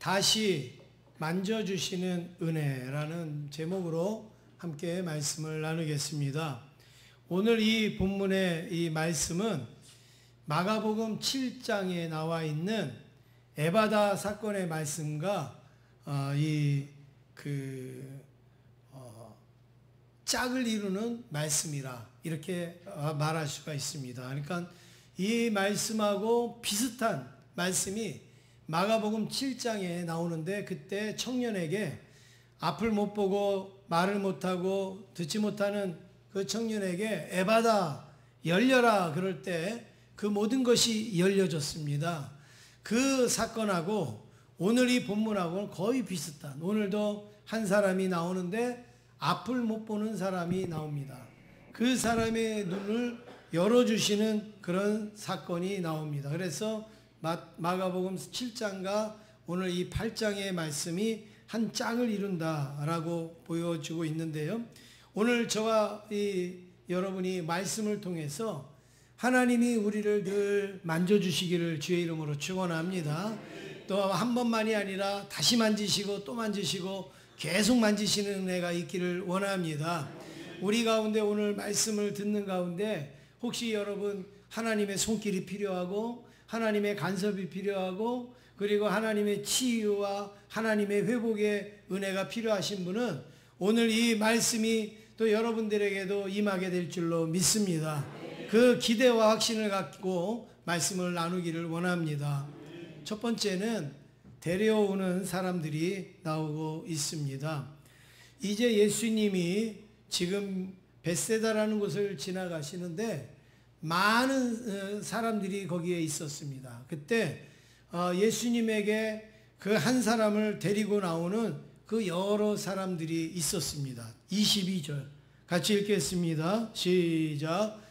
다시 만져주시는 은혜라는 제목으로 함께 말씀을 나누겠습니다. 오늘 이 본문의 이 말씀은 마가복음 7장에 나와 있는 에바다 사건의 말씀과 짝을 이루는 말씀이라 이렇게 말할 수가 있습니다. 그러니까 이 말씀하고 비슷한 말씀이 마가복음 7장에 나오는데, 그때 청년에게 앞을 못 보고 말을 못하고 듣지 못하는 그 청년에게 에바다 열려라 그럴 때 그 모든 것이 열려졌습니다. 그 사건하고 오늘 이 본문하고는 거의 비슷한, 오늘도 한 사람이 나오는데 앞을 못 보는 사람이 나옵니다. 그 사람의 눈을 열어주시는 그런 사건이 나옵니다. 그래서 마가복음 7장과 오늘 이 8장의 말씀이 한 짝을 이룬다라고 보여주고 있는데요. 오늘 저와 여러분이 말씀을 통해서 하나님이 우리를 늘 만져주시기를 주의 이름으로 축원합니다. 또 한 번만이 아니라 다시 만지시고 또 만지시고 계속 만지시는 은혜가 있기를 원합니다. 우리 가운데 오늘 말씀을 듣는 가운데 혹시 여러분 하나님의 손길이 필요하고 하나님의 간섭이 필요하고 그리고 하나님의 치유와 하나님의 회복의 은혜가 필요하신 분은 오늘 이 말씀이 또 여러분들에게도 임하게 될 줄로 믿습니다. 그 기대와 확신을 갖고 말씀을 나누기를 원합니다. 첫 번째는 데려오는 사람들이 나오고 있습니다. 이제 예수님이 지금 벳세다라는 곳을 지나가시는데 많은 사람들이 거기에 있었습니다. 그때 예수님에게 그 한 사람을 데리고 나오는 그 여러 사람들이 있었습니다. 22절 같이 읽겠습니다. 시작.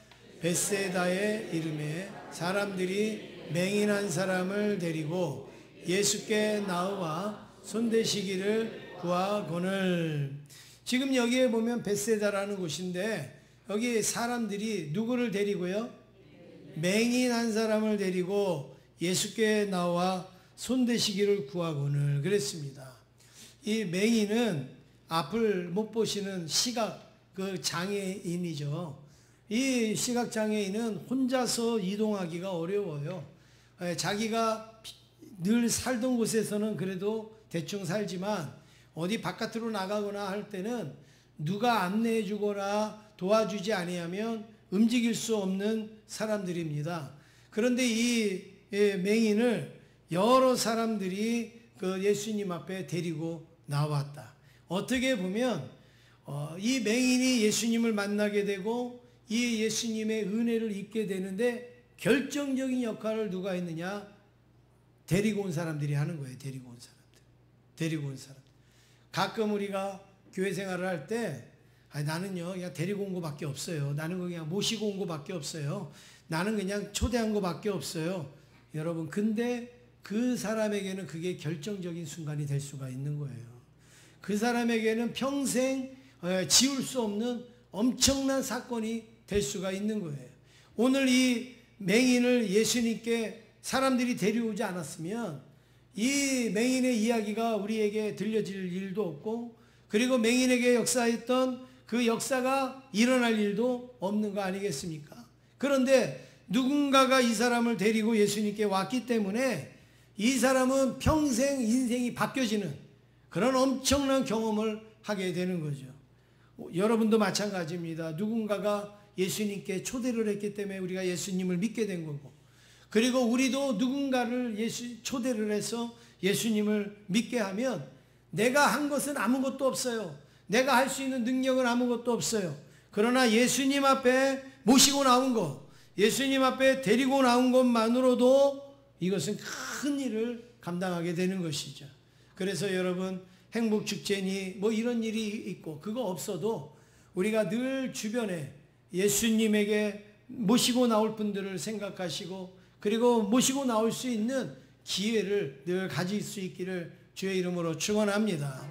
벳세다의 이름에 사람들이 맹인한 사람을 데리고 예수께 나와 손대시기를 구하거늘. 지금 여기에 보면 벳세다라는 곳인데 여기 사람들이 누구를 데리고요? 맹인한 사람을 데리고 예수께 나와 손대시기를 구하거늘 그랬습니다. 이 맹인은 앞을 못 보시는 시각 장애인이죠. 이 시각 장애인은 혼자서 이동하기가 어려워요. 자기가 늘 살던 곳에서는 그래도 대충 살지만 어디 바깥으로 나가거나 할 때는 누가 안내해 주거나 도와주지 아니하면 움직일 수 없는 사람들입니다. 그런데 이 맹인을 여러 사람들이 그 예수님 앞에 데리고 나왔다. 어떻게 보면 이 맹인이 예수님을 만나게 되고 이 예수님의 은혜를 입게 되는데 결정적인 역할을 누가 했느냐? 데리고 온 사람들이 하는 거예요. 데리고 온 사람들. 가끔 우리가 교회 생활을 할 때 나는요 그냥 데리고 온 것밖에 없어요. 나는 그냥 모시고 온 것밖에 없어요. 나는 그냥 초대한 것밖에 없어요. 여러분, 근데 그 사람에게는 그게 결정적인 순간이 될 수가 있는 거예요. 그 사람에게는 평생 지울 수 없는 엄청난 사건이 될 수가 있는 거예요. 오늘 이 맹인을 예수님께 사람들이 데려오지 않았으면 이 맹인의 이야기가 우리에게 들려질 일도 없고, 그리고 맹인에게 역사했던 그 역사가 일어날 일도 없는 거 아니겠습니까? 그런데 누군가가 이 사람을 데리고 예수님께 왔기 때문에 이 사람은 평생 인생이 바뀌어지는 그런 엄청난 경험을 하게 되는 거죠. 여러분도 마찬가지입니다. 누군가가 예수님께 초대를 했기 때문에 우리가 예수님을 믿게 된 거고, 그리고 우리도 누군가를 초대를 해서 예수님을 믿게 하면 내가 한 것은 아무것도 없어요. 내가 할 수 있는 능력은 아무것도 없어요. 그러나 예수님 앞에 모시고 나온 것, 예수님 앞에 데리고 나온 것만으로도 이것은 큰 일을 감당하게 되는 것이죠. 그래서 여러분, 행복축제니 뭐 이런 일이 있고 그거 없어도 우리가 늘 주변에 예수님에게 모시고 나올 분들을 생각하시고 그리고 모시고 나올 수 있는 기회를 늘 가질 수 있기를 주의 이름으로 축원합니다.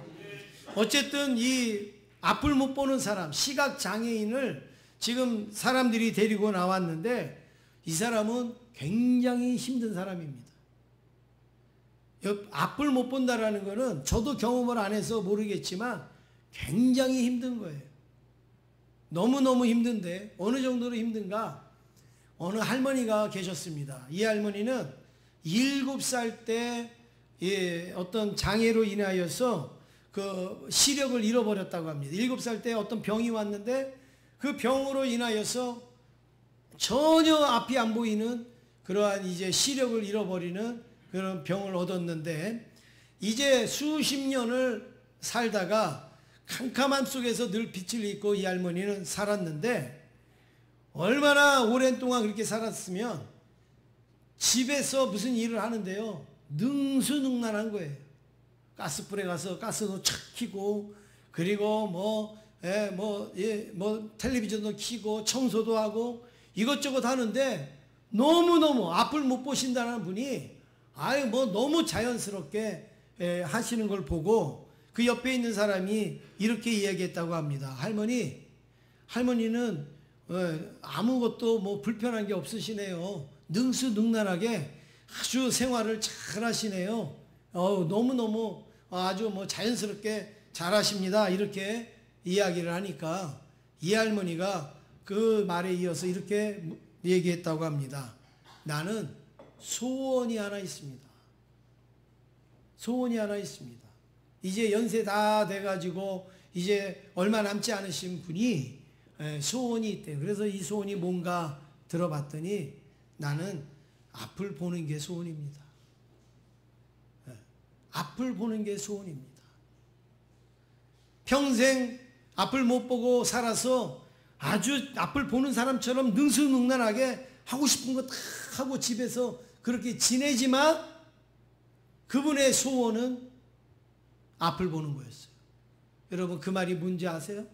어쨌든 이 앞을 못 보는 사람, 시각장애인을 지금 사람들이 데리고 나왔는데 이 사람은 굉장히 힘든 사람입니다. 앞을 못 본다라는 거는 저도 경험을 안 해서 모르겠지만 굉장히 힘든 거예요. 너무너무 힘든데 어느 정도로 힘든가? 어느 할머니가 계셨습니다. 이 할머니는 7살 때 어떤 장애로 인하여서 그 시력을 잃어버렸다고 합니다. 7살 때 어떤 병이 왔는데 그 병으로 인하여서 전혀 앞이 안 보이는 그러한 이제 시력을 잃어버리는 그런 병을 얻었는데 이제 수십 년을 살다가 캄캄함 속에서 늘 빛을 잃고 이 할머니는 살았는데 얼마나 오랜 동안 그렇게 살았으면 집에서 무슨 일을 하는데요. 능수능란한 거예요. 가스불에 가서 가스도 착 켜고 그리고 뭐 텔레비전도 켜고 청소도 하고 이것저것 하는데 너무너무 앞을 못 보신다는 분이 너무 자연스럽게 하시는 걸 보고 그 옆에 있는 사람이 이렇게 이야기했다고 합니다. 할머니는 아무것도 불편한 게 없으시네요. 능수능란하게 아주 생활을 잘 하시네요. 너무너무 아주 자연스럽게 잘 하십니다. 이렇게 이야기를 하니까 이 할머니가 그 말에 이어서 이렇게 얘기했다고 합니다. 나는 소원이 하나 있습니다. 소원이 하나 있습니다. 이제 연세 다 돼가지고 이제 얼마 남지 않으신 분이 소원이 있대요. 그래서 이 소원이 뭔가 들어봤더니 나는 앞을 보는 게 소원입니다. 앞을 보는 게 소원입니다. 평생 앞을 못 보고 살아서 아주 앞을 보는 사람처럼 능수능란하게 하고 싶은 거 다 하고 집에서 그렇게 지내지만 그분의 소원은 앞을 보는 거였어요. 여러분 그 말이 뭔지 아세요?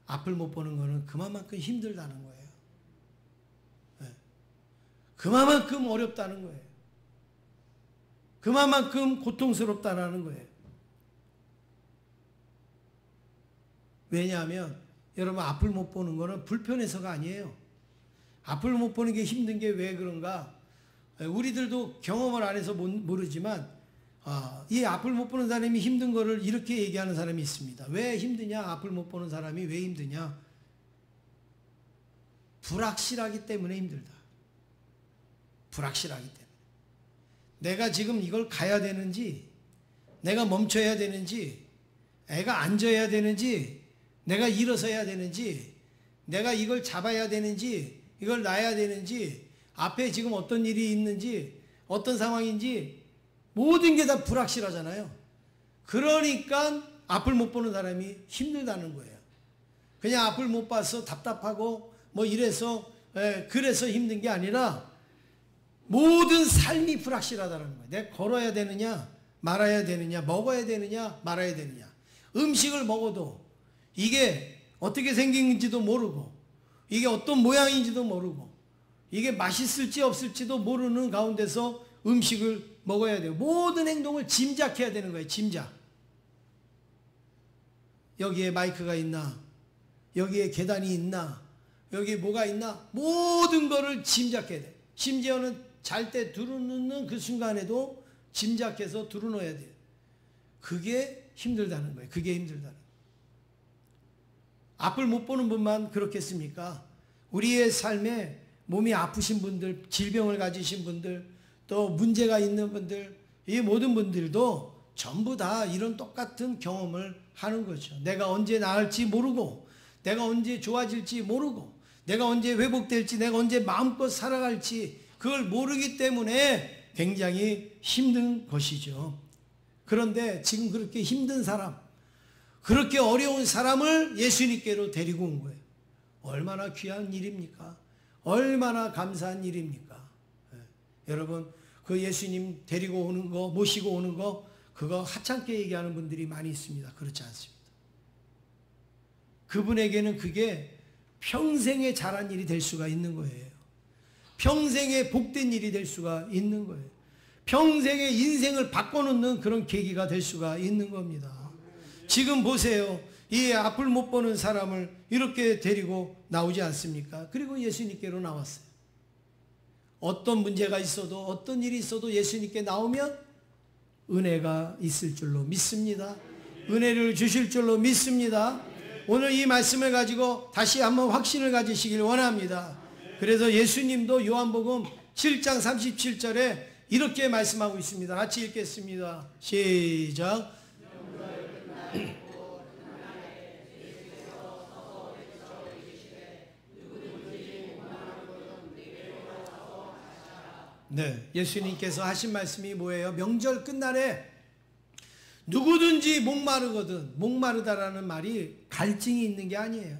앞을 못 보는 거는 그만큼 힘들다는 거예요. 그만큼 어렵다는 거예요. 그만큼 고통스럽다는 거예요. 왜냐하면 여러분 앞을 못 보는 거는 불편해서가 아니에요. 앞을 못 보는 게 힘든 게 왜 그런가? 우리들도 경험을 안 해서 모르지만 이 앞을 못 보는 사람이 힘든 거를 이렇게 얘기하는 사람이 있습니다. 왜 힘드냐? 앞을 못 보는 사람이 왜 힘드냐? 불확실하기 때문에 힘들다. 불확실하기 때문에. 내가 지금 이걸 가야 되는지, 내가 멈춰야 되는지, 애가 앉아야 되는지, 내가 일어서야 되는지, 내가 이걸 잡아야 되는지, 이걸 놔야 되는지, 앞에 지금 어떤 일이 있는지, 어떤 상황인지 모든 게 다 불확실하잖아요. 그러니까 앞을 못 보는 사람이 힘들다는 거예요. 그냥 앞을 못 봐서 답답하고 이래서 그래서 힘든 게 아니라 모든 삶이 불확실하다는 거예요. 내가 걸어야 되느냐 말아야 되느냐, 먹어야 되느냐 말아야 되느냐. 음식을 먹어도 이게 어떻게 생긴지도 모르고 이게 어떤 모양인지도 모르고 이게 맛있을지 없을지도 모르는 가운데서 음식을 먹어야 돼요. 모든 행동을 짐작해야 되는 거예요. 짐작. 여기에 마이크가 있나? 여기에 계단이 있나? 여기에 뭐가 있나? 모든 거를 짐작해야 돼요. 심지어는 잘 때 두루놓는 그 순간에도 짐작해서 두루놓아야 돼요. 그게 힘들다는 거예요. 그게 힘들다는 거예요. 앞을 못 보는 분만 그렇겠습니까? 우리의 삶에 몸이 아프신 분들, 질병을 가지신 분들, 또 문제가 있는 분들, 이 모든 분들도 전부 다 이런 똑같은 경험을 하는 거죠. 내가 언제 나을지 모르고, 내가 언제 좋아질지 모르고, 내가 언제 회복될지, 내가 언제 마음껏 살아갈지 그걸 모르기 때문에 굉장히 힘든 것이죠. 그런데 지금 그렇게 힘든 사람, 그렇게 어려운 사람을 예수님께로 데리고 온 거예요. 얼마나 귀한 일입니까? 얼마나 감사한 일입니까? 여러분, 그 예수님 데리고 오는 거, 모시고 오는 거, 그거 하찮게 얘기하는 분들이 많이 있습니다. 그렇지 않습니다. 그분에게는 그게 평생에 잘한 일이 될 수가 있는 거예요. 평생에 복된 일이 될 수가 있는 거예요. 평생의 인생을 바꿔놓는 그런 계기가 될 수가 있는 겁니다. 지금 보세요. 이 앞을 못 보는 사람을 이렇게 데리고 나오지 않습니까? 그리고 예수님께로 나왔어요. 어떤 문제가 있어도 어떤 일이 있어도 예수님께 나오면 은혜가 있을 줄로 믿습니다. 은혜를 주실 줄로 믿습니다. 오늘 이 말씀을 가지고 다시 한번 확신을 가지시길 원합니다. 그래서 예수님도 요한복음 7장 37절에 이렇게 말씀하고 있습니다. 같이 읽겠습니다. 시작. 네, 예수님께서 하신 말씀이 뭐예요? 명절 끝날에 누구든지 목마르거든. 목마르다라는 말이 갈증이 있는 게 아니에요.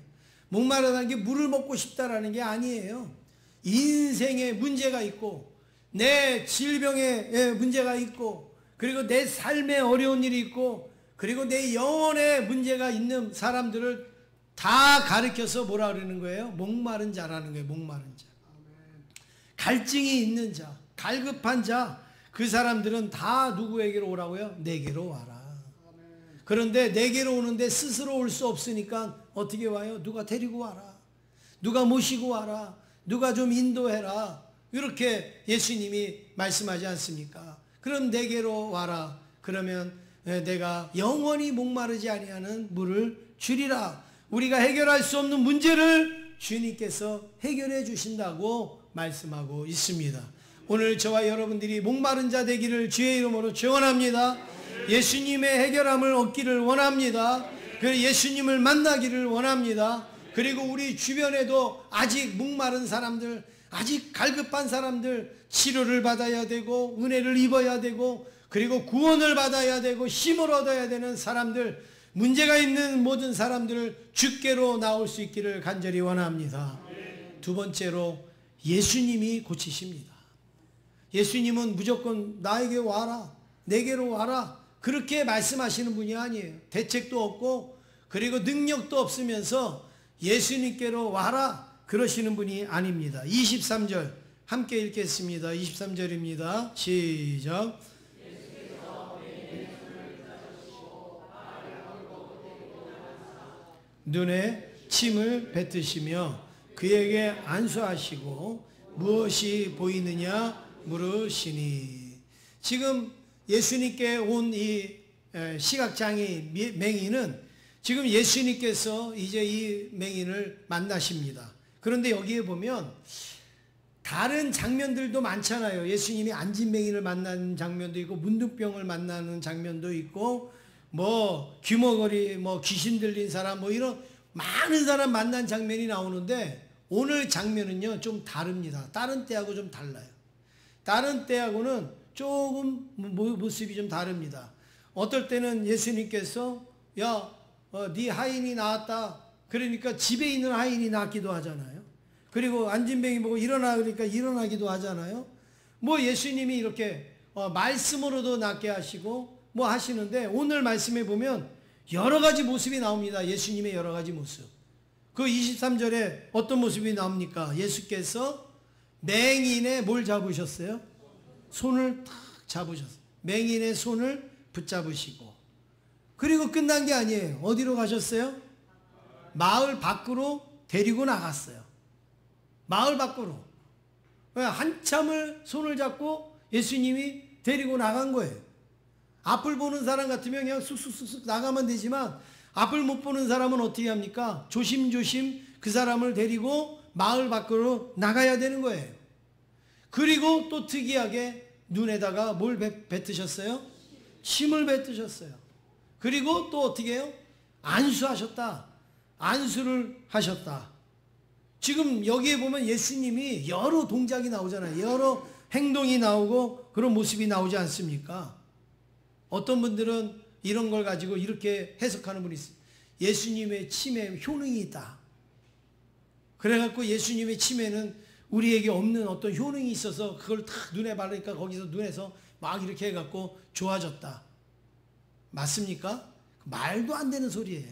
목마르다는 게 물을 먹고 싶다라는 게 아니에요. 인생에 문제가 있고 내 질병에 문제가 있고 그리고 내 삶에 어려운 일이 있고 그리고 내 영혼에 문제가 있는 사람들을 다 가리켜서 뭐라 그러는 거예요? 목마른 자라는 거예요. 목마른 자. 갈증이 있는 자, 갈급한 자, 그 사람들은 다 누구에게로 오라고요? 내게로 와라. 그런데 내게로 오는데 스스로 올 수 없으니까 어떻게 와요? 누가 데리고 와라. 누가 모시고 와라. 누가 좀 인도해라. 이렇게 예수님이 말씀하지 않습니까? 그럼 내게로 와라. 그러면 내가 영원히 목마르지 아니하는 물을 주리라. 우리가 해결할 수 없는 문제를 주님께서 해결해 주신다고 말씀하고 있습니다. 오늘 저와 여러분들이 목마른 자 되기를 주의 이름으로 축원합니다. 예수님의 해결함을 얻기를 원합니다. 그리고 예수님을 만나기를 원합니다. 그리고 우리 주변에도 아직 목마른 사람들, 아직 갈급한 사람들, 치료를 받아야 되고 은혜를 입어야 되고 그리고 구원을 받아야 되고 힘을 얻어야 되는 사람들, 문제가 있는 모든 사람들을 주께로 나올 수 있기를 간절히 원합니다. 두 번째로 예수님이 고치십니다. 예수님은 무조건 나에게 와라, 내게로 와라 그렇게 말씀하시는 분이 아니에요. 대책도 없고 그리고 능력도 없으면서 예수님께로 와라 그러시는 분이 아닙니다. 23절 함께 읽겠습니다. 23절입니다. 시작. 눈에 침을 뱉으시며 그에게 안수하시고 무엇이 보이느냐 물으시니. 지금 예수님께 온 이 시각장애 맹인은 지금 예수님께서 이제 이 맹인을 만나십니다. 그런데 여기에 보면 다른 장면들도 많잖아요. 예수님이 안진 맹인을 만나는 장면도 있고 문둥병을 만나는 장면도 있고 뭐 귀머거리 뭐 귀신 들린 사람 뭐 이런 많은 사람 만난 장면이 나오는데 오늘 장면은요 좀 다릅니다. 다른 때하고 좀 달라요. 다른 때하고는 조금 모습이 좀 다릅니다. 어떨 때는 예수님께서 네 하인이 나왔다 그러니까 집에 있는 하인이 낫기도 하잖아요. 그리고 안진뱅이 보고 일어나 그러니까 일어나기도 하잖아요. 뭐 예수님이 이렇게 말씀으로도 낫게 하시고 뭐 하시는데 오늘 말씀에 보면 여러 가지 모습이 나옵니다. 예수님의 여러 가지 모습. 그 23절에 어떤 모습이 나옵니까? 예수께서 맹인의 뭘 잡으셨어요? 손을 탁 잡으셨어요. 맹인의 손을 붙잡으시고 그리고 끝난 게 아니에요. 어디로 가셨어요? 마을 밖으로 데리고 나갔어요. 마을 밖으로. 한참을 손을 잡고 예수님이 데리고 나간 거예요. 앞을 보는 사람 같으면 그냥 쑥쑥쑥 나가면 되지만 앞을 못 보는 사람은 어떻게 합니까? 조심조심 그 사람을 데리고 마을 밖으로 나가야 되는 거예요. 그리고 또 특이하게 눈에다가 뭘 뱉으셨어요? 침을 뱉으셨어요. 그리고 또 어떻게 해요? 안수하셨다. 안수를 하셨다. 지금 여기에 보면 예수님이 여러 동작이 나오잖아요. 여러 행동이 나오고 그런 모습이 나오지 않습니까? 어떤 분들은 이런 걸 가지고 이렇게 해석하는 분이 있어요. 예수님의 침에 효능이 있다. 그래갖고 예수님의 침에는 우리에게 없는 어떤 효능이 있어서 그걸 탁 눈에 바르니까 거기서 눈에서 막 이렇게 해갖고 좋아졌다. 맞습니까? 말도 안 되는 소리예요.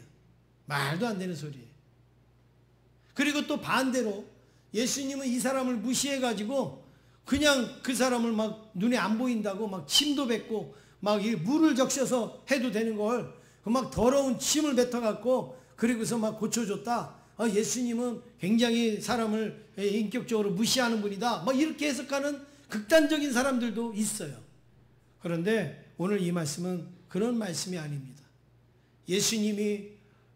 말도 안 되는 소리예요. 그리고 또 반대로 예수님은 이 사람을 무시해가지고 그냥 그 사람을 막 눈에 안 보인다고 막 침도 뱉고 막 물을 적셔서 해도 되는 걸 막 더러운 침을 뱉어갖고 그리고서 막 고쳐줬다. 예수님은 굉장히 사람을 인격적으로 무시하는 분이다. 막 이렇게 해석하는 극단적인 사람들도 있어요. 그런데 오늘 이 말씀은 그런 말씀이 아닙니다. 예수님이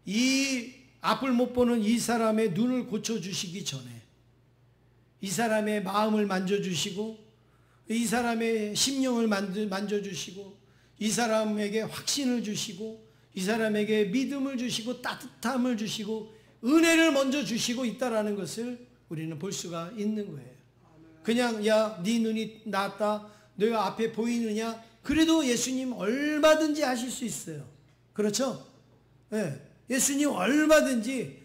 이 앞을 못 보는 이 사람의 눈을 고쳐주시기 전에 이 사람의 마음을 만져주시고 이 사람의 심령을 만져주시고 이 사람에게 확신을 주시고 이 사람에게 믿음을 주시고 따뜻함을 주시고 은혜를 먼저 주시고 있다라는 것을 우리는 볼 수가 있는 거예요. 그냥 야, 네 눈이 나았다, 너가 앞에 보이느냐, 그래도 예수님 얼마든지 하실 수 있어요. 그렇죠? 네. 예수님 얼마든지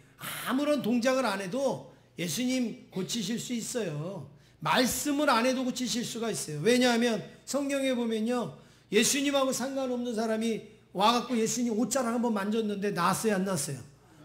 아무런 동작을 안 해도 예수님 고치실 수 있어요. 말씀을 안 해도 고치실 수가 있어요. 왜냐하면 성경에 보면요, 예수님하고 상관없는 사람이 와갖고 예수님 옷자락 한번 만졌는데 나았어요, 안 나았어요?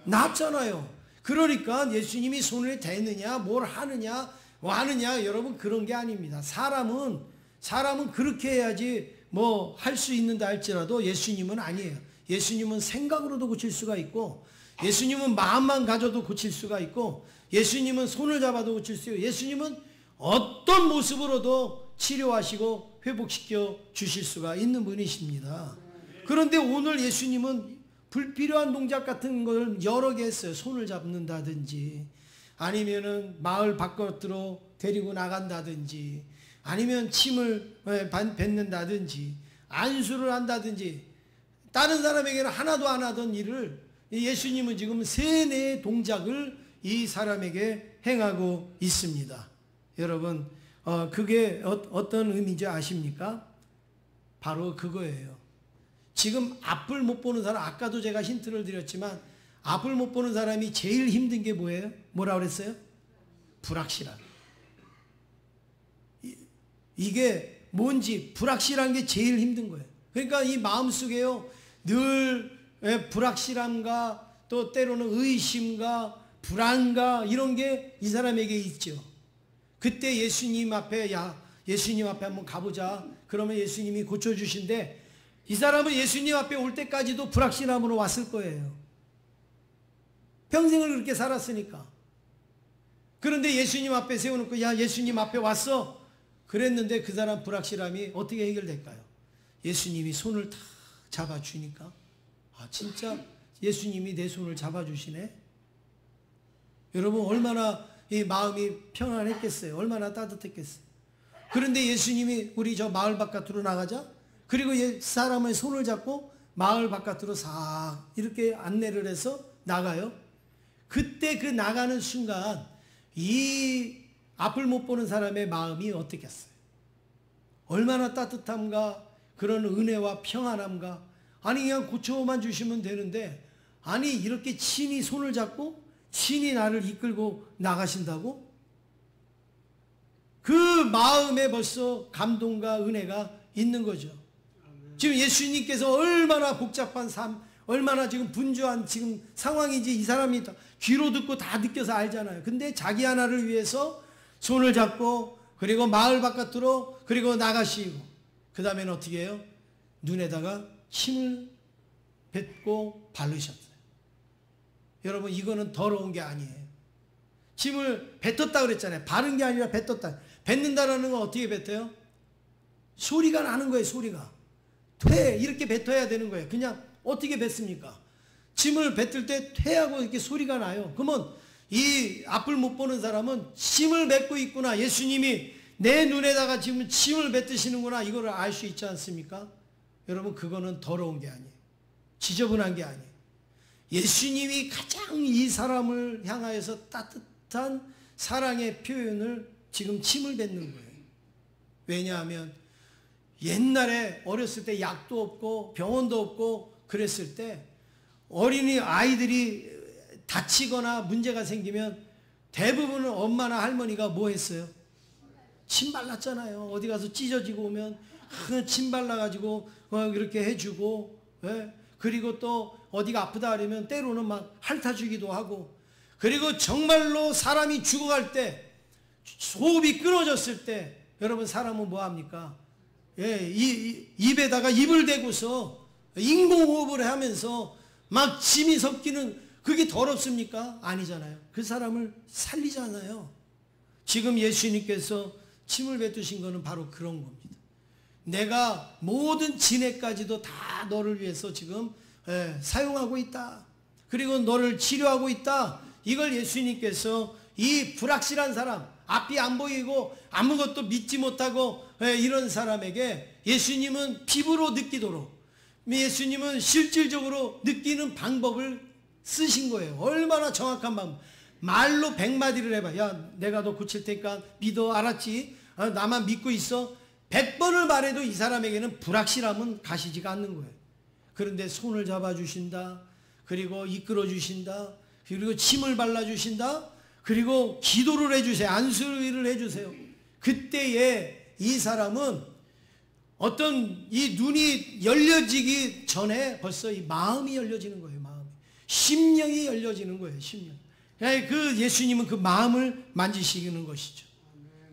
나았잖아요. 그러니까 예수님이 손을 대느냐 뭘 하느냐 뭐 하느냐, 여러분 그런 게 아닙니다. 사람은 그렇게 해야지 뭐 할 수 있는다 할지라도 예수님은 아니에요. 예수님은 생각으로도 고칠 수가 있고, 예수님은 마음만 가져도 고칠 수가 있고, 예수님은 손을 잡아도 고칠 수 있고, 예수님은 어떤 모습으로도 치료하시고 회복시켜 주실 수가 있는 분이십니다. 그런데 오늘 예수님은 불필요한 동작 같은 걸 여러 개 했어요. 손을 잡는다든지, 아니면은 마을 바깥으로 데리고 나간다든지, 아니면 침을 뱉는다든지, 안수를 한다든지, 다른 사람에게는 하나도 안 하던 일을 예수님은 지금 세뇌의 동작을 이 사람에게 행하고 있습니다. 여러분, 그게 어떤 의미인지 아십니까? 바로 그거예요. 지금 앞을 못 보는 사람, 아까도 제가 힌트를 드렸지만 앞을 못 보는 사람이 제일 힘든 게 뭐예요? 뭐라고 그랬어요? 불확실함. 이게 뭔지 불확실한 게 제일 힘든 거예요. 그러니까 이 마음속에요, 늘 불확실함과 또 때로는 의심과 불안과 이런 게 이 사람에게 있죠. 그때 예수님 앞에 예수님 앞에 한번 가보자. 그러면 예수님이 고쳐주신대. 이 사람은 예수님 앞에 올 때까지도 불확실함으로 왔을 거예요. 평생을 그렇게 살았으니까. 그런데 예수님 앞에 세워놓고 야, 예수님 앞에 왔어. 그랬는데 그 사람 불확실함이 어떻게 해결될까요? 예수님이 손을 탁 잡아주니까, 아, 진짜 예수님이 내 손을 잡아주시네. 여러분, 얼마나 이 마음이 평안했겠어요. 얼마나 따뜻했겠어요. 그런데 예수님이 우리 저 마을 바깥으로 나가자. 그리고 사람의 손을 잡고 마을 바깥으로 싹 이렇게 안내를 해서 나가요. 그때 그 나가는 순간 이 앞을 못 보는 사람의 마음이 어떻겠어요? 얼마나 따뜻함과 그런 은혜와 평안함과, 아니 그냥 고쳐만 주시면 되는데, 아니 이렇게 친히 손을 잡고 친히 나를 이끌고 나가신다고? 그 마음에 벌써 감동과 은혜가 있는 거죠. 지금 예수님께서 얼마나 복잡한 삶, 얼마나 지금 분주한 지금 상황인지 이 사람이 다 귀로 듣고 다 느껴서 알잖아요. 근데 자기 하나를 위해서 손을 잡고, 그리고 마을 바깥으로, 그리고 나가시고, 그 다음에는 어떻게 해요? 눈에다가 침을 뱉고 바르셨어요. 여러분, 이거는 더러운 게 아니에요. 침을 뱉었다 그랬잖아요. 바른 게 아니라 뱉었다. 뱉는다라는 건 어떻게 뱉어요? 소리가 나는 거예요. 소리가. 이렇게 뱉어야 되는 거예요. 그냥 어떻게 뱉습니까? 침을 뱉을 때 퇴하고 이렇게 소리가 나요. 그러면 이 앞을 못 보는 사람은 침을 뱉고 있구나, 예수님이 내 눈에다가 지금 침을 뱉으시는구나, 이거를 알 수 있지 않습니까? 여러분, 그거는 더러운 게 아니에요. 지저분한 게 아니에요. 예수님이 가장 이 사람을 향하여서 따뜻한 사랑의 표현을 지금 침을 뱉는 거예요. 왜냐하면 옛날에 어렸을 때 약도 없고 병원도 없고 그랬을 때 어린이 아이들이 다치거나 문제가 생기면 대부분은 엄마나 할머니가 뭐 했어요? 침 발랐잖아요. 어디 가서 찢어지고 오면 침 발라가지고 이렇게 해주고, 그리고 또 어디가 아프다 그러면 때로는 막 핥아주기도 하고, 그리고 정말로 사람이 죽어갈 때, 호흡이 끊어졌을 때, 여러분 사람은 뭐 합니까? 입에다가 입을 대고서 인공호흡을 하면서 막 침이 섞이는, 그게 더럽습니까? 아니잖아요. 그 사람을 살리잖아요. 지금 예수님께서 침을 뱉으신 거는 바로 그런 겁니다. 내가 모든 진해까지도 다 너를 위해서 지금 사용하고 있다. 그리고 너를 치료하고 있다. 이걸 예수님께서 이 불확실한 사람, 앞이 안 보이고 아무것도 믿지 못하고 이런 사람에게 예수님은 피부로 느끼도록, 예수님은 실질적으로 느끼는 방법을 쓰신 거예요. 얼마나 정확한 방법. 말로 100마디를 해봐. 야, 내가 너 고칠 테니까 믿어. 알았지? 나만 믿고 있어. 100번을 말해도 이 사람에게는 불확실함은 가시지가 않는 거예요. 그런데 손을 잡아주신다. 그리고 이끌어주신다. 그리고 침을 발라주신다. 그리고 기도를 해주세요. 안수를 해주세요. 그때에 이 사람은 어떤 이 눈이 열려지기 전에 벌써 이 마음이 열려지는 거예요. 마음이. 심령이 열려지는 거예요. 심령. 그 예수님은 그 마음을 만지시는 것이죠.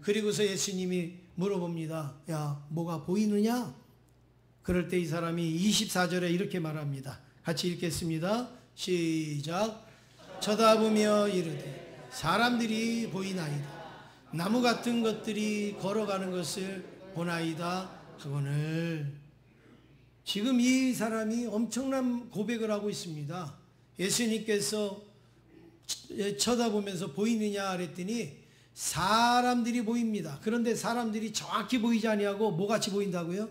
그리고서 예수님이 물어봅니다. 야, 뭐가 보이느냐? 그럴 때 이 사람이 24절에 이렇게 말합니다. 같이 읽겠습니다. 시작. 쳐다보며 이르되 사람들이 보이나이다. 나무 같은 것들이 걸어가는 것을 보나이다 하거늘. 지금 이 사람이 엄청난 고백을 하고 있습니다. 예수님께서 쳐다보면서 보이느냐 그랬더니 사람들이 보입니다. 그런데 사람들이 정확히 보이지 아니하고 뭐같이 보인다고요?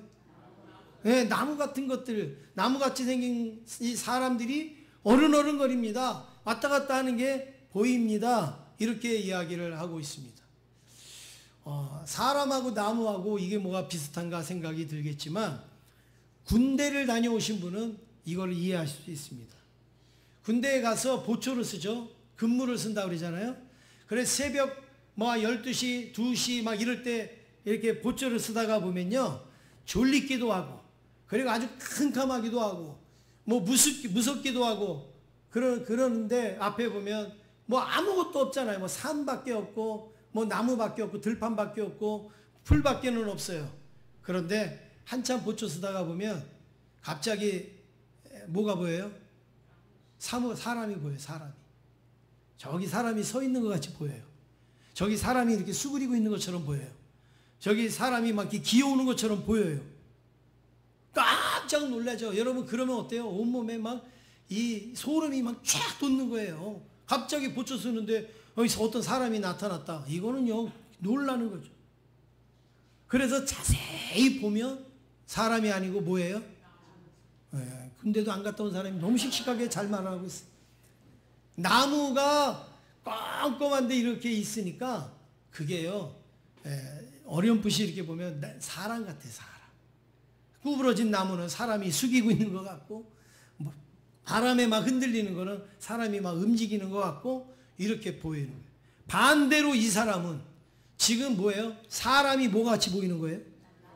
네, 나무 같은 것들, 나무같이 생긴 이 사람들이 어른어른거립니다. 왔다 갔다 하는 게 보입니다. 이렇게 이야기를 하고 있습니다. 사람하고 나무하고 이게 뭐가 비슷한가 생각이 들겠지만 군대를 다녀오신 분은 이걸 이해하실 수 있습니다. 군대에 가서 보초를 쓰죠. 근무를 쓴다고 그러잖아요. 그래서 새벽 12시, 2시 막 이럴 때 이렇게 보초를 쓰다가 보면요. 졸리기도 하고, 그리고 아주 캄캄하기도 하고, 무섭기도 하고, 그러는데 앞에 보면 아무것도 없잖아요. 산밖에 없고, 나무밖에 없고, 들판밖에 없고, 풀밖에는 없어요. 그런데 한참 보초 쓰다가 보면 갑자기 뭐가 보여요? 사람이 보여요. 사람이. 저기 사람이 서 있는 것 같이 보여요. 저기 사람이 이렇게 수그리고 있는 것처럼 보여요. 저기 사람이 막 이렇게 기어오는 것처럼 보여요. 깜짝 놀라죠. 여러분 그러면 어때요? 온몸에 막 이 소름이 막 쫙 돋는 거예요. 갑자기 보초 쓰는데 여기서 어떤 사람이 나타났다. 이거는요 놀라는 거죠. 그래서 자세히 보면 사람이 아니고 뭐예요? 근데도 안 갔다 온 사람이 너무 씩씩하게 잘 말하고 있어요. 나무가 껌껌한데 이렇게 있으니까 그게요 어렴풋이 이렇게 보면 사람 같아. 사람. 구부러진 나무는 사람이 숙이고 있는 것 같고 바람에 막 흔들리는 거는 사람이 막 움직이는 것 같고 이렇게 보이는 거예요. 반대로 이 사람은 지금 뭐예요? 사람이 뭐같이 보이는 거예요?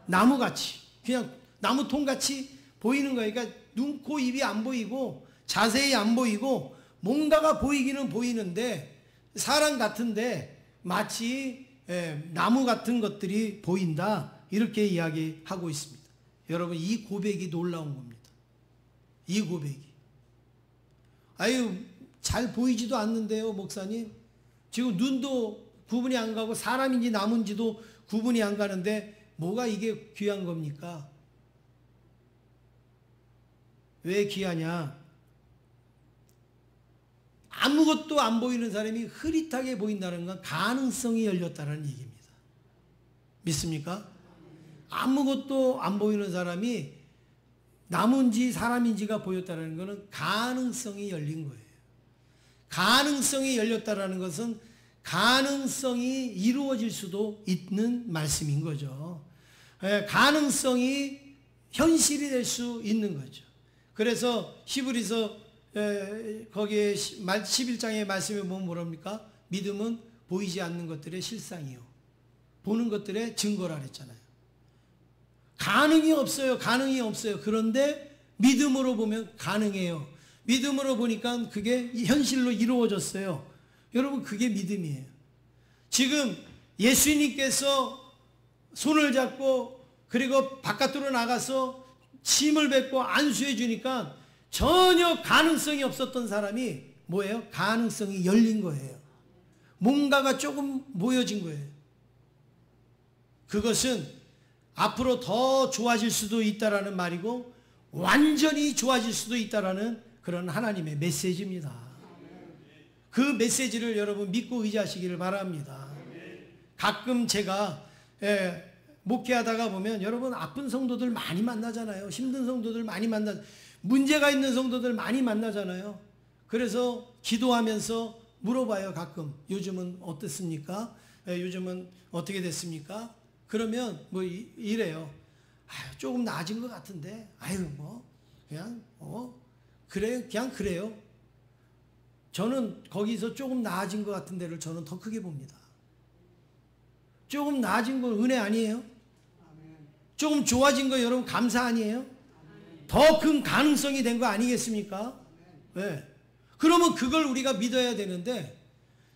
나무같이. 그냥 나무통같이 보이는 거예요. 그러니까 눈, 코, 입이 안 보이고 자세히 안 보이고 뭔가가 보이기는 보이는데 사람 같은데 마치 나무 같은 것들이 보인다. 이렇게 이야기하고 있습니다. 여러분 이 고백이 놀라운 겁니다. 이 고백이. 아유 잘 보이지도 않는데요 목사님. 지금 눈도 구분이 안 가고 사람인지 나무인지도 구분이 안 가는데 뭐가 이게 귀한 겁니까? 왜 귀하냐? 아무것도 안 보이는 사람이 흐릿하게 보인다는 건 가능성이 열렸다는 얘기입니다. 믿습니까? 아무것도 안 보이는 사람이 나무인지 사람인지가 보였다는 것은 가능성이 열린 거예요. 가능성이 열렸다는 것은 가능성이 이루어질 수도 있는 말씀인 거죠. 가능성이 현실이 될 수 있는 거죠. 그래서 히브리서 거기에 11장의 말씀에 보면 뭐랍니까? 믿음은 보이지 않는 것들의 실상이요 보는 것들의 증거라 그랬잖아요. 가능이 없어요. 가능이 없어요. 그런데 믿음으로 보면 가능해요. 믿음으로 보니까 그게 현실로 이루어졌어요. 여러분 그게 믿음이에요. 지금 예수님께서 손을 잡고 그리고 바깥으로 나가서 침을 뱉고 안수해 주니까 전혀 가능성이 없었던 사람이 뭐예요? 가능성이 열린 거예요. 뭔가가 조금 모여진 거예요. 그것은 앞으로 더 좋아질 수도 있다라는 말이고 완전히 좋아질 수도 있다라는 그런 하나님의 메시지입니다. 그 메시지를 여러분 믿고 의지하시기를 바랍니다. 가끔 제가 목회하다가 보면 여러분 아픈 성도들 많이 만나잖아요. 힘든 성도들 많이 문제가 있는 성도들 많이 만나잖아요. 그래서 기도하면서 물어봐요. 가끔 요즘은 어떻습니까? 요즘은 어떻게 됐습니까? 그러면 뭐 이래요. 아유, 조금 나아진 것 같은데 아유 뭐 그냥 그래 그냥 그래요. 저는 거기서 조금 나아진 것 같은 데를 저는 더 크게 봅니다. 조금 나아진 건 은혜 아니에요? 조금 좋아진 거 여러분 감사 아니에요? 더 큰 가능성이 된 거 아니겠습니까? 네. 그러면 그걸 우리가 믿어야 되는데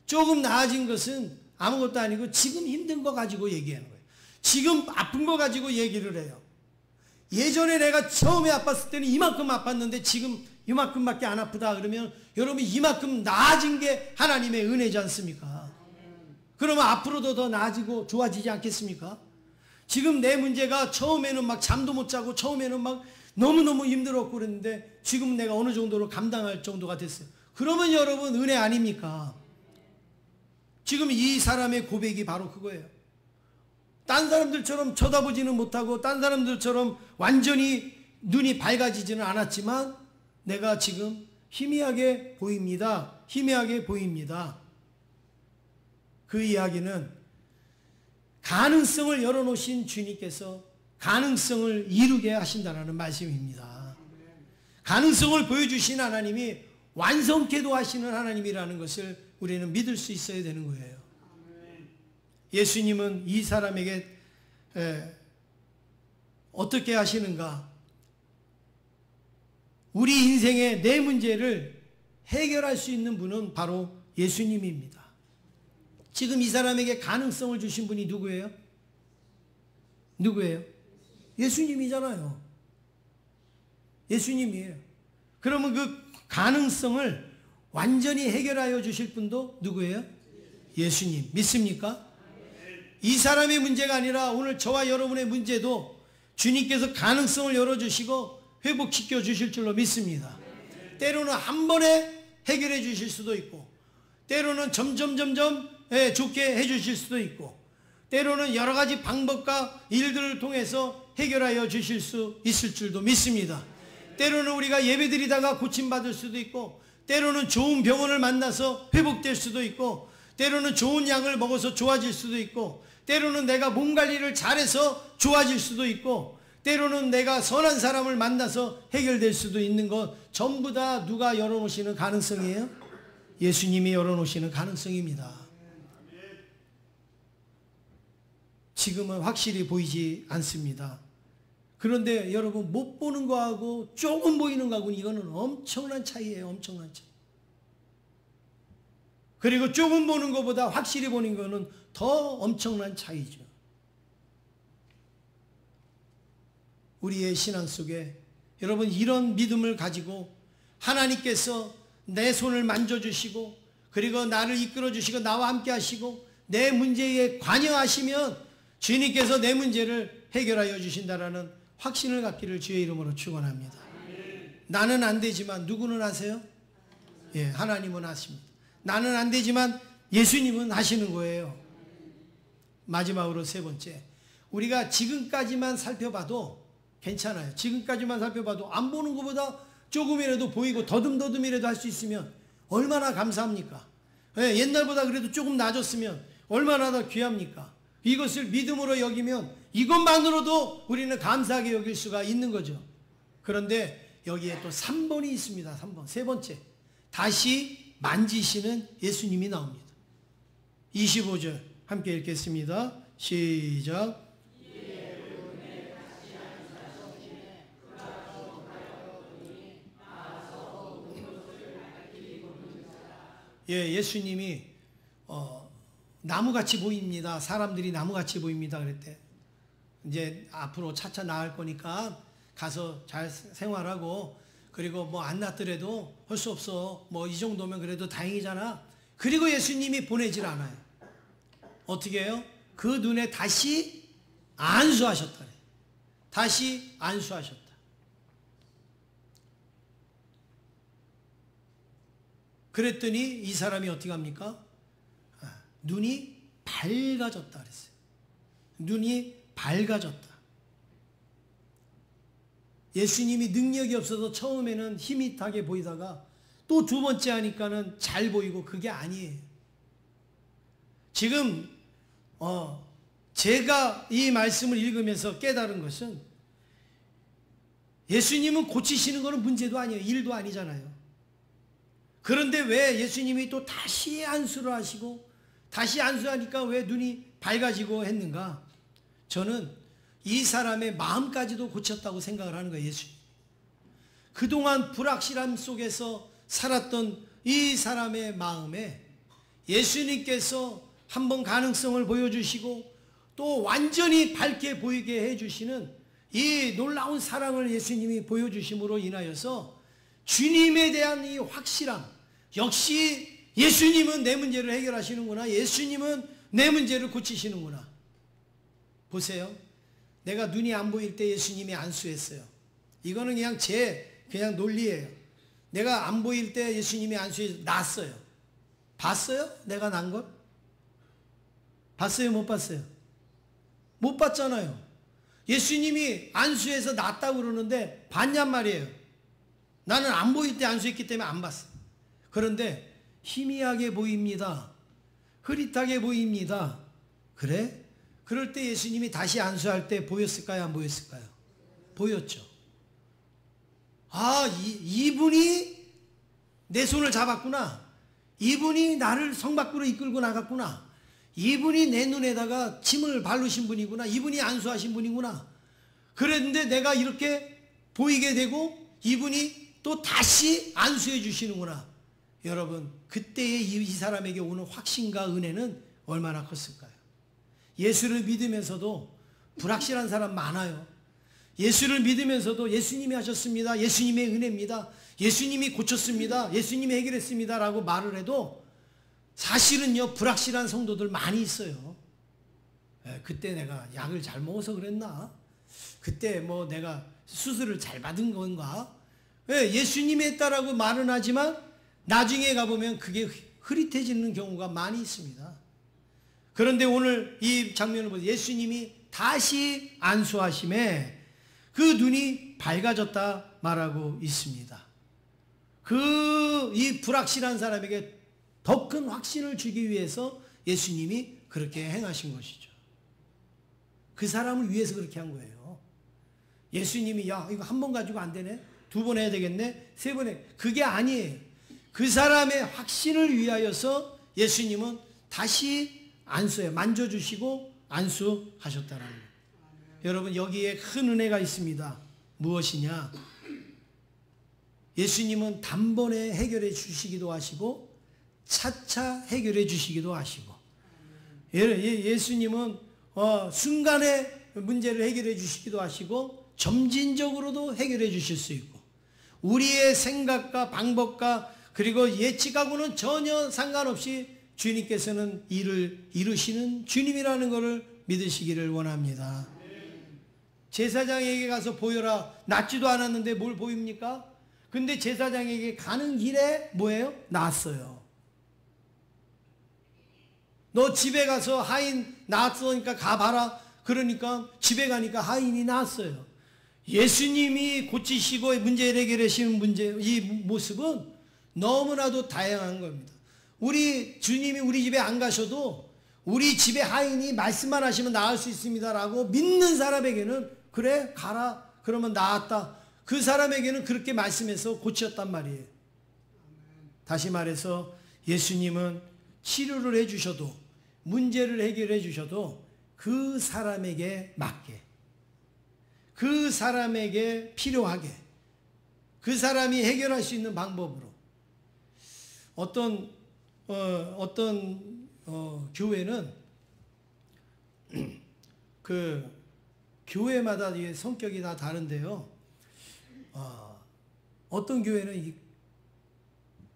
조금 나아진 것은 아무것도 아니고 지금 힘든 거 가지고 얘기하는 거예요. 지금 아픈 거 가지고 얘기를 해요. 예전에 내가 처음에 아팠을 때는 이만큼 아팠는데 지금 이만큼밖에 안 아프다 그러면 여러분 이만큼 나아진 게 하나님의 은혜지 않습니까? 그러면 앞으로도 더 나아지고 좋아지지 않겠습니까? 지금 내 문제가 처음에는 막 잠도 못 자고 처음에는 막 너무너무 힘들었고 그랬는데 지금 내가 어느 정도로 감당할 정도가 됐어요. 그러면 여러분 은혜 아닙니까? 지금 이 사람의 고백이 바로 그거예요. 딴 사람들처럼 쳐다보지는 못하고 딴 사람들처럼 완전히 눈이 밝아지지는 않았지만 내가 지금 희미하게 보입니다. 희미하게 보입니다. 그 이야기는 가능성을 열어놓으신 주님께서 가능성을 이루게 하신다는 말씀입니다. 가능성을 보여주신 하나님이 완성케도 하시는 하나님이라는 것을 우리는 믿을 수 있어야 되는 거예요. 예수님은 이 사람에게 어떻게 하시는가? 우리 인생의 내 문제를 해결할 수 있는 분은 바로 예수님입니다. 지금 이 사람에게 가능성을 주신 분이 누구예요? 누구예요? 예수님이잖아요. 예수님이에요. 그러면 그 가능성을 완전히 해결하여 주실 분도 누구예요? 예수님. 믿습니까? 이 사람의 문제가 아니라 오늘 저와 여러분의 문제도 주님께서 가능성을 열어주시고 회복시켜 주실 줄로 믿습니다. 때로는 한 번에 해결해 주실 수도 있고 때로는 점점 좋게 해 주실 수도 있고 때로는 여러 가지 방법과 일들을 통해서 해결하여 주실 수 있을 줄도 믿습니다. 때로는 우리가 예배드리다가 고침받을 수도 있고 때로는 좋은 병원을 만나서 회복될 수도 있고 때로는 좋은 약을 먹어서 좋아질 수도 있고 때로는 내가 몸 관리를 잘해서 좋아질 수도 있고 때로는 내가 선한 사람을 만나서 해결될 수도 있는 것 전부 다 누가 열어놓으시는 가능성이에요? 예수님이 열어놓으시는 가능성입니다. 지금은 확실히 보이지 않습니다. 그런데 여러분 못 보는 거하고 조금 보이는 거하고는 이거는 엄청난 차이예요. 엄청난 차이. 그리고 조금 보는 것보다 확실히 보는 거는 더 엄청난 차이죠. 우리의 신앙 속에 여러분 이런 믿음을 가지고 하나님께서 내 손을 만져주시고 그리고 나를 이끌어주시고 나와 함께 하시고 내 문제에 관여하시면 주님께서 내 문제를 해결하여 주신다라는 확신을 갖기를 주의 이름으로 축원합니다. 나는 안 되지만 누구는 하세요? 예, 하나님은 하십니다. 나는 안 되지만 예수님은 하시는 거예요. 마지막으로 세 번째, 우리가 지금까지만 살펴봐도 괜찮아요. 지금까지만 살펴봐도 안 보는 것보다 조금이라도 보이고 더듬더듬이라도 할 수 있으면 얼마나 감사합니까? 예, 옛날보다 그래도 조금 나아졌으면 얼마나 더 귀합니까? 이것을 믿음으로 여기면 이것만으로도 우리는 감사하게 여길 수가 있는 거죠. 그런데 여기에 또 3번이 있습니다. 3번. 세 번째, 다시 만지시는 예수님이 나옵니다. 25절 함께 읽겠습니다. 시작. 예, 예수님이 나무같이 보입니다. 사람들이 나무같이 보입니다. 그랬대. 이제 앞으로 차차 나을 거니까 가서 잘 생활하고 그리고 뭐 안 낫더라도 할 수 없어. 뭐 이 정도면 그래도 다행이잖아. 그리고 예수님이 보내질 않아요. 어떻게 해요? 그 눈에 다시 안수하셨다네. 다시 안수하셨다. 그랬더니 이 사람이 어떻게 합니까? 눈이 밝아졌다 그랬어요. 눈이 밝아졌다. 예수님이 능력이 없어서 처음에는 희밋하게 보이다가 또 두 번째 하니까는 잘 보이고, 그게 아니에요. 지금 제가 이 말씀을 읽으면서 깨달은 것은, 예수님은 고치시는 거는 문제도 아니에요. 일도 아니잖아요. 그런데 왜 예수님이 또 다시 안수를 하시고 다시 안수하니까 왜 눈이 밝아지고 했는가? 저는 이 사람의 마음까지도 고쳤다고 생각을 하는 거예요. 예수님. 그동안 불확실함 속에서 살았던 이 사람의 마음에 예수님께서 한번 가능성을 보여주시고 또 완전히 밝게 보이게 해주시는 이 놀라운 사랑을 예수님이 보여주심으로 인하여서 주님에 대한 이 확실함, 역시 예수님은 내 문제를 해결하시는구나, 예수님은 내 문제를 고치시는구나. 보세요. 내가 눈이 안 보일 때 예수님이 안수했어요. 이거는 그냥 그냥 논리예요. 내가 안 보일 때 예수님이 안수해서 났어요. 봤어요? 내가 난 걸? 봤어요? 못 봤어요? 못 봤잖아요. 예수님이 안수해서 났다고 그러는데 봤냔 말이에요. 나는 안 보일 때 안수했기 때문에 안 봤어. 그런데 희미하게 보입니다. 흐릿하게 보입니다. 그래? 그럴 때 예수님이 다시 안수할 때 보였을까요? 안 보였을까요? 보였죠. 아, 이분이 내 손을 잡았구나. 이분이 나를 성 밖으로 이끌고 나갔구나. 이분이 내 눈에다가 침을 바르신 분이구나. 이분이 안수하신 분이구나. 그랬는데 내가 이렇게 보이게 되고 이분이 또 다시 안수해 주시는구나. 여러분, 그때의 이 사람에게 오는 확신과 은혜는 얼마나 컸을까요? 예수를 믿으면서도 불확실한 사람 많아요. 예수를 믿으면서도 예수님이 하셨습니다, 예수님의 은혜입니다, 예수님이 고쳤습니다, 예수님이 해결했습니다 라고 말을 해도 사실은요 불확실한 성도들 많이 있어요. 그때 내가 약을 잘 먹어서 그랬나? 그때 뭐 내가 수술을 잘 받은 건가? 예수님이 했다라고 말은 하지만 나중에 가보면 그게 흐릿해지는 경우가 많이 있습니다. 그런데 오늘 이 장면을 보세요. 예수님이 다시 안수하심에 그 눈이 밝아졌다 말하고 있습니다. 이 불확실한 사람에게 더 큰 확신을 주기 위해서 예수님이 그렇게 행하신 것이죠. 그 사람을 위해서 그렇게 한 거예요. 예수님이 야 이거 한 번 가지고 안 되네, 두 번 해야 되겠네, 세 번 해, 그게 아니에요. 그 사람의 확신을 위하여서 예수님은 다시 안수해 만져주시고 안수하셨다라는 거예요. 여러분, 여기에 큰 은혜가 있습니다. 무엇이냐? 예수님은 단번에 해결해 주시기도 하시고 차차 해결해 주시기도 하시고, 예수님은 순간에 문제를 해결해 주시기도 하시고 점진적으로도 해결해 주실 수 있고, 우리의 생각과 방법과 그리고 예측하고는 전혀 상관없이 주님께서는 일을 이루시는 주님이라는 것을 믿으시기를 원합니다. 제사장에게 가서 보여라. 낫지도 않았는데 뭘 보입니까? 근데 제사장에게 가는 길에 뭐예요? 낫어요. 너 집에 가서 하인 낫으니까 가봐라. 그러니까 집에 가니까 하인이 낫어요. 예수님이 고치시고 문제를 해결하시는 이 모습은 너무나도 다양한 겁니다. 우리 주님이 우리 집에 안 가셔도 우리 집에 하인이 말씀만 하시면 나을 수 있습니다 라고 믿는 사람에게는 그래 가라 그러면 나았다, 그 사람에게는 그렇게 말씀해서 고쳤단 말이에요. 다시 말해서 예수님은 치료를 해주셔도 문제를 해결해 주셔도 그 사람에게 맞게, 그 사람에게 필요하게, 그 사람이 해결할 수 있는 방법으로. 어떤 교회는 그 교회마다 성격이 다 다른데요. 어떤 교회는 이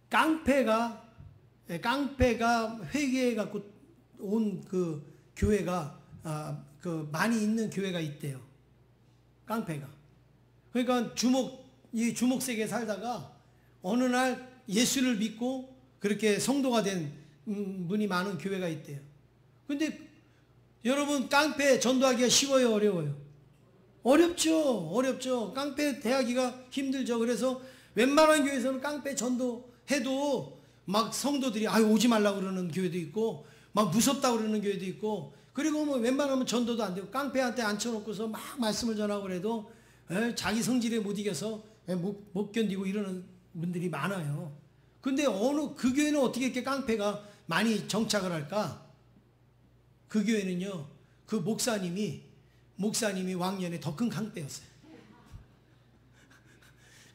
깡패가 회개해 갖고 온 그 교회가 많이 있는 교회가 있대요. 깡패가. 그러니까 이 주목세계에 살다가 어느 날 예수를 믿고 그렇게 성도가 된 분이 많은 교회가 있대요. 근데 여러분, 깡패 전도하기가 쉬워요, 어려워요? 어렵죠. 깡패 대하기가 힘들죠. 그래서 웬만한 교회에서는 깡패 전도해도 막 성도들이 아유 오지 말라고 그러는 교회도 있고 막 무섭다고 그러는 교회도 있고, 그리고 뭐 웬만하면 전도도 안 되고 깡패한테 앉혀놓고서 막 말씀을 전하고 그래도 자기 성질에 못 이겨서 못 견디고 이러는 분들이 많아요. 근데 그 교회는 어떻게 이렇게 깡패가 많이 정착을 할까? 그 교회는요, 그 목사님이 왕년에 더 큰 깡패였어요.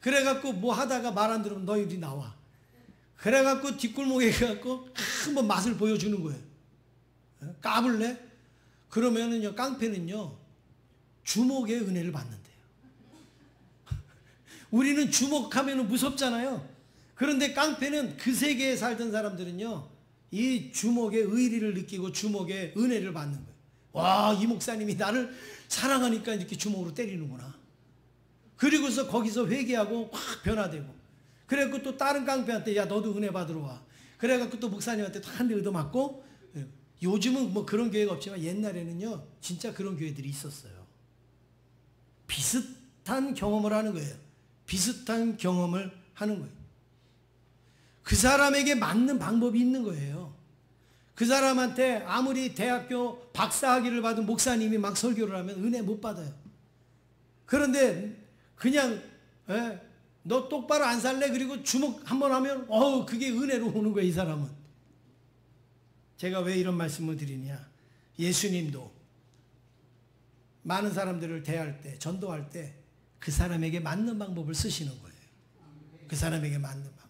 그래갖고 뭐 하다가 말 안 들으면 너희들이 나와. 그래갖고 뒷골목에 가갖고 한번 맛을 보여주는 거예요. 까불래? 그러면은요, 깡패는요, 주목의 은혜를 받는데요. 우리는 주목하면은 무섭잖아요. 그런데 깡패는 그 세계에 살던 사람들은요, 이 주목의 의리를 느끼고 주목의 은혜를 받는 거예요. 와, 이 목사님이 나를 사랑하니까 이렇게 주먹으로 때리는구나. 그리고서 거기서 회개하고 확 변화되고, 그래갖고 또 다른 깡패한테 야 너도 은혜 받으러 와. 그래갖고 또 목사님한테 한 대 얻어맞고. 요즘은 뭐 그런 교회가 없지만 옛날에는요 진짜 그런 교회들이 있었어요. 비슷한 경험을 하는 거예요. 비슷한 경험을 하는 거예요. 그 사람에게 맞는 방법이 있는 거예요. 그 사람한테 아무리 대학교 박사학위를 받은 목사님이 막 설교를 하면 은혜 못 받아요. 그런데 그냥 너 똑바로 안 살래? 그리고 주먹 한번 하면 그게 은혜로 오는 거예요. 이 사람은. 제가 왜 이런 말씀을 드리냐, 예수님도 많은 사람들을 대할 때, 전도할 때 그 사람에게 맞는 방법을 쓰시는 거예요. 그 사람에게 맞는 방법.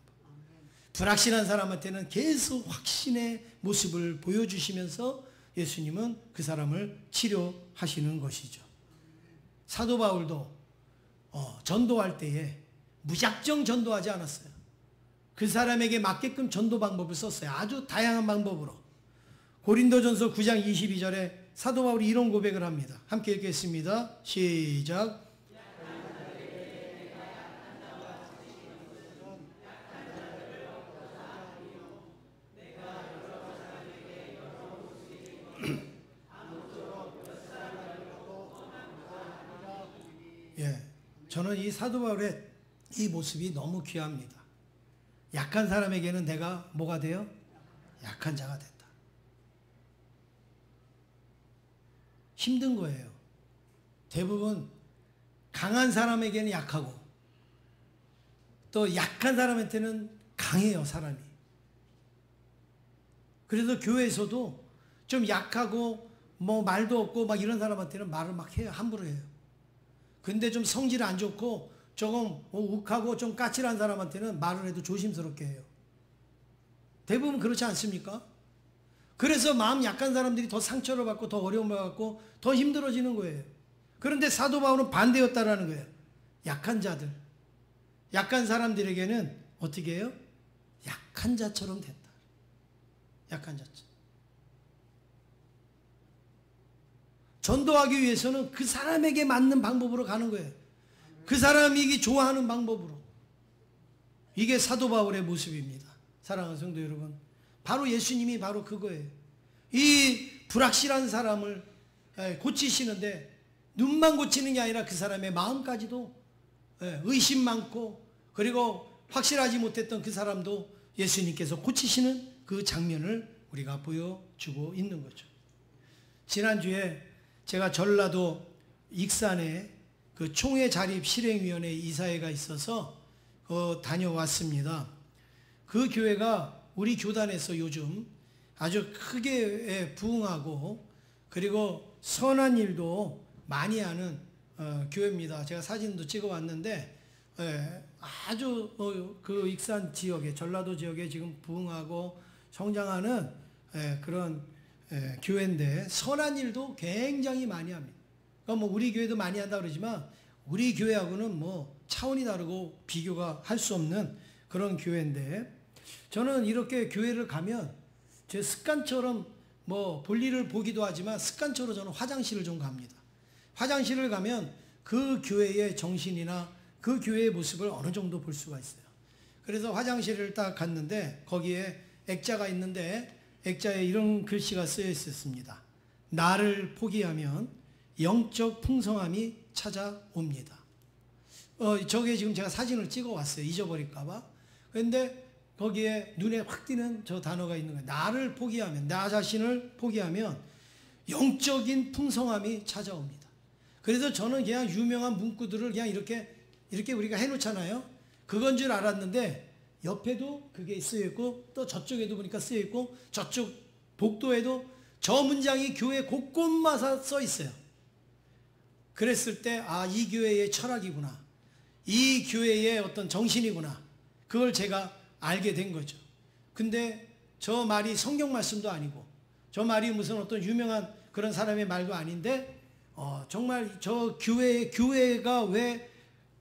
불확실한 사람한테는 계속 확신의 모습을 보여주시면서 예수님은 그 사람을 치료하시는 것이죠. 사도 바울도 전도할 때에 무작정 전도하지 않았어요. 그 사람에게 맞게끔 전도 방법을 썼어요. 아주 다양한 방법으로. 고린도전서 9장 22절에 사도 바울이 이런 고백을 합니다. 함께 읽겠습니다. 시작. 저는 이 사도 바울의 이 모습이 너무 귀합니다. 약한 사람에게는 내가 뭐가 돼요? 약한 자가 된다. 힘든 거예요. 대부분 강한 사람에게는 약하고 또 약한 사람한테는 강해요, 사람이. 그래서 교회에서도 좀 약하고 뭐 말도 없고 막 이런 사람한테는 말을 막 해요. 함부로 해요. 근데 좀 성질 안 좋고 조금 욱하고 좀 까칠한 사람한테는 말을 해도 조심스럽게 해요. 대부분 그렇지 않습니까? 그래서 마음 약한 사람들이 더 상처를 받고 더 어려움을 받고 더 힘들어지는 거예요. 그런데 사도 바울은 반대였다라는 거예요. 약한 자들, 약한 사람들에게는 어떻게 해요? 약한 자처럼 됐다. 약한 자처럼. 전도하기 위해서는 그 사람에게 맞는 방법으로 가는 거예요. 그 사람이 좋아하는 방법으로. 이게 사도 바울의 모습입니다. 사랑하는 성도 여러분, 바로 예수님이 바로 그거예요. 이 불확실한 사람을 고치시는데 눈만 고치는 게 아니라 그 사람의 마음까지도 의심 많고 그리고 확실하지 못했던 그 사람도 예수님께서 고치시는 그 장면을 우리가 보여주고 있는 거죠. 지난주에 제가 전라도 익산에 그 총회 자립 실행위원회 이사회가 있어서 다녀왔습니다. 그 교회가 우리 교단에서 요즘 아주 크게 부흥하고 그리고 선한 일도 많이 하는 교회입니다. 제가 사진도 찍어왔는데 아주 그 익산 지역에, 전라도 지역에 지금 부흥하고 성장하는 그런 교회인데 선한 일도 굉장히 많이 합니다. 그러니까 뭐 우리 교회도 많이 한다 그러지만 우리 교회하고는 뭐 차원이 다르고 비교가 할 수 없는 그런 교회인데, 저는 이렇게 교회를 가면 제 습관처럼 뭐 볼일을 보기도 하지만 습관처럼 저는 화장실을 좀 갑니다. 화장실을 가면 그 교회의 정신이나 그 교회의 모습을 어느 정도 볼 수가 있어요. 그래서 화장실을 딱 갔는데 거기에 액자가 있는데 액자에 이런 글씨가 쓰여 있었습니다. 나를 포기하면 영적 풍성함이 찾아옵니다. 저게 지금 제가 사진을 찍어 왔어요. 잊어버릴까봐. 그런데 거기에 눈에 확 띄는 저 단어가 있는 거예요. 나를 포기하면, 나 자신을 포기하면 영적인 풍성함이 찾아옵니다. 그래서 저는 그냥 유명한 문구들을 그냥 이렇게 우리가 해놓잖아요. 그건 줄 알았는데 옆에도 그게 쓰여 있고 또 저쪽에도 보니까 쓰여 있고 저쪽 복도에도 저 문장이 교회 곳곳마다 써 있어요. 그랬을 때 이 교회의 철학이구나. 이 교회의 어떤 정신이구나. 그걸 제가 알게 된 거죠. 근데 저 말이 성경 말씀도 아니고 저 말이 무슨 어떤 유명한 그런 사람의 말도 아닌데 정말 저 교회가 왜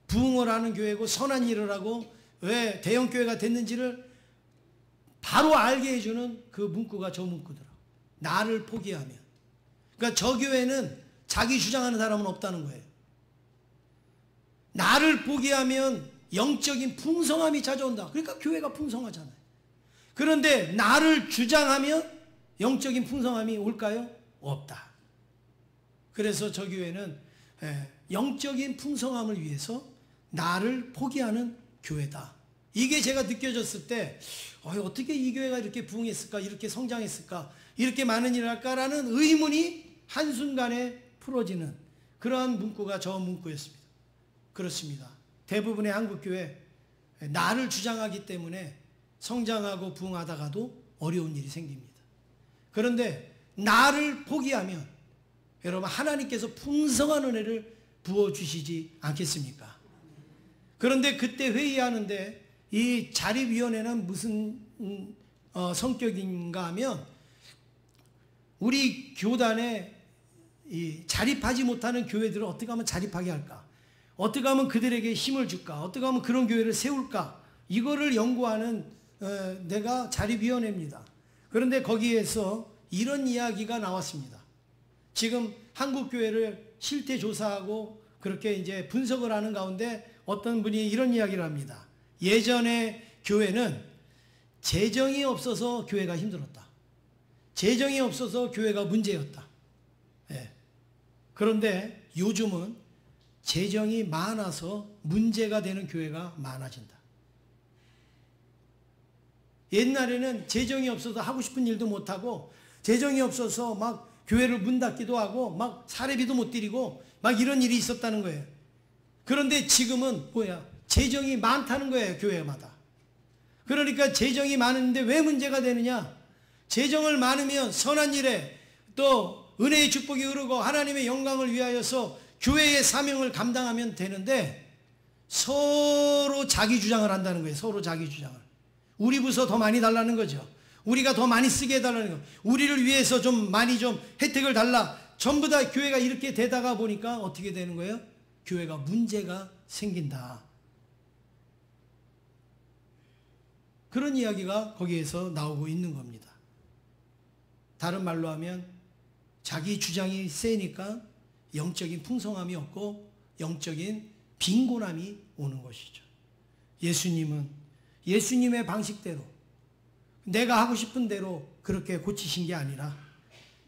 부흥을 하는 교회고 선한 일을 하고 왜 대형 교회가 됐는지를 바로 알게 해주는 그 문구가 저 문구더라. 나를 포기하면. 그러니까 저 교회는 자기 주장하는 사람은 없다는 거예요. 나를 포기하면 영적인 풍성함이 찾아온다. 그러니까 교회가 풍성하잖아요. 그런데 나를 주장하면 영적인 풍성함이 올까요? 없다. 그래서 저 교회는 영적인 풍성함을 위해서 나를 포기하는 교회다. 이게 제가 느껴졌을 때 어떻게 이 교회가 이렇게 부흥했을까? 이렇게 성장했을까? 이렇게 많은 일을 할까라는 의문이 한순간에 풀어지는 그러한 문구가 저 문구였습니다. 그렇습니다. 대부분의 한국교회 나를 주장하기 때문에 성장하고 부흥하다가도 어려운 일이 생깁니다. 그런데 나를 포기하면 여러분 하나님께서 풍성한 은혜를 부어주시지 않겠습니까? 그런데 그때 회의하는데 이 자립위원회는 무슨 성격인가 하면 우리 교단에 이 자립하지 못하는 교회들을 어떻게 하면 자립하게 할까? 어떻게 하면 그들에게 힘을 줄까? 어떻게 하면 그런 교회를 세울까? 이거를 연구하는 내가 자립위원회입니다. 그런데 거기에서 이런 이야기가 나왔습니다. 지금 한국교회를 실태조사하고 그렇게 이제 분석을 하는 가운데 어떤 분이 이런 이야기를 합니다. 예전에 교회는 재정이 없어서 교회가 힘들었다. 재정이 없어서 교회가 문제였다. 그런데 요즘은 재정이 많아서 문제가 되는 교회가 많아진다. 옛날에는 재정이 없어서 하고 싶은 일도 못하고 재정이 없어서 막 교회를 문 닫기도 하고 막 사례비도 못 드리고 막 이런 일이 있었다는 거예요. 그런데 지금은 재정이 많다는 거예요. 교회마다. 그러니까 재정이 많은데 왜 문제가 되느냐? 재정을 많으면 선한 일에 또 은혜의 축복이 흐르고 하나님의 영광을 위하여서 교회의 사명을 감당하면 되는데 서로 자기 주장을 한다는 거예요. 서로 자기 주장을. 우리 부서 더 많이 달라는 거죠. 우리가 더 많이 쓰게 해달라는 거. 우리를 위해서 좀 많이 좀 혜택을 달라. 전부 다 교회가 이렇게 되다가 보니까 어떻게 되는 거예요? 교회가 문제가 생긴다. 그런 이야기가 거기에서 나오고 있는 겁니다. 다른 말로 하면 자기 주장이 세니까 영적인 풍성함이 없고 영적인 빈곤함이 오는 것이죠. 예수님은 예수님의 방식대로 내가 하고 싶은 대로 그렇게 고치신 게 아니라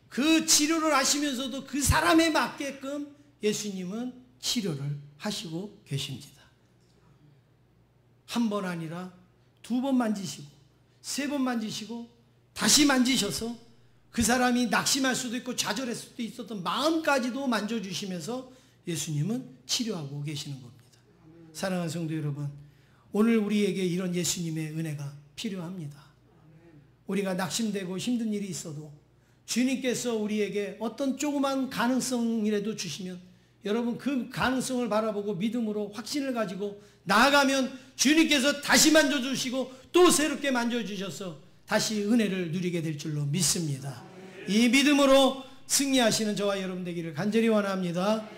그 치료를 하시면서도 그 사람에 맞게끔 예수님은 치료를 하시고 계십니다. 한 번 아니라 2번 만지시고 3번 만지시고 다시 만지셔서 그 사람이 낙심할 수도 있고 좌절할 수도 있었던 마음까지도 만져주시면서 예수님은 치료하고 계시는 겁니다. 사랑하는 성도 여러분, 오늘 우리에게 이런 예수님의 은혜가 필요합니다. 우리가 낙심되고 힘든 일이 있어도 주님께서 우리에게 어떤 조그만 가능성이라도 주시면 여러분 그 가능성을 바라보고 믿음으로 확신을 가지고 나아가면 주님께서 다시 만져주시고 또 새롭게 만져주셔서 다시 은혜를 누리게 될 줄로 믿습니다. 이 믿음으로 승리하시는 저와 여러분 되기를 간절히 원합니다.